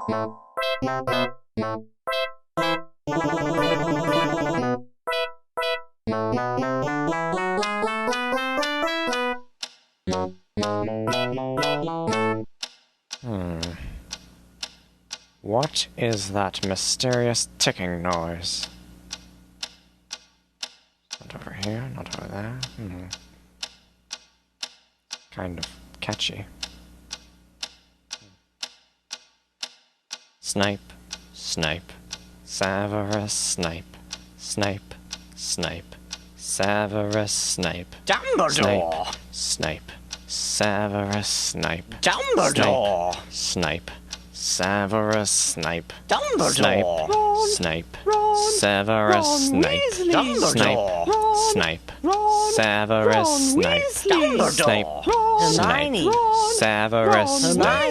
What is that mysterious ticking noise? Not over here, not over there. Kind of catchy. Snape, Snape, Severus Snape, Snape, Snape, Severus Snape. Dumbledore! Snape, Severus Snape. Dumbledore! Snape, Severus Snape. Dumbledore! Snape, Ron, Severus Ron Snape. Weasley. Dumbledore! Snape, Ron, Severus Ron Snape. Weasley. Dumbledore! Snape, Hermione! Severus Ron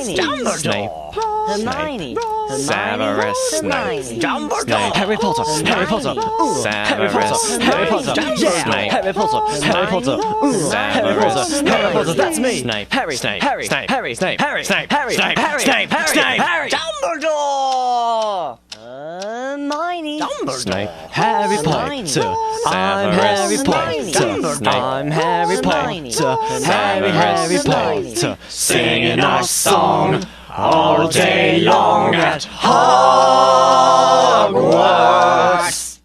Snape. Dumbledore! Snape, Hermione! Severus Snape. Dumbledore! Harry Potter, Harry Potter, Harry Potter, Harry Potter, yeah, Snape. Harry Potter, Harry Potter, Harry Potter, Harry Potter, that's me. Snape. Harry, Snape. Harry, Snape. Harry, Snape. Harry, Snape. Harry, Snape. Harry, Snape. Harry, Snape. Harry, Snape. Dumbledore! Hermione! Dumbledore! Snape. Harry Hermione. Potter, I'm Harry Hermione. Potter, I'm Harry Hermione. Potter, Harry Hermione. Potter, Singing our song all day long at Hogwarts.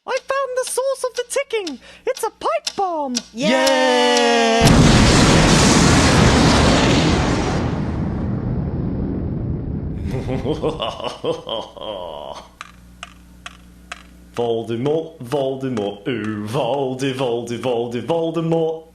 I found the source of the ticking. It's a pipe bomb. Yeah! Voldemort, Voldemort, ooh, Voldemort.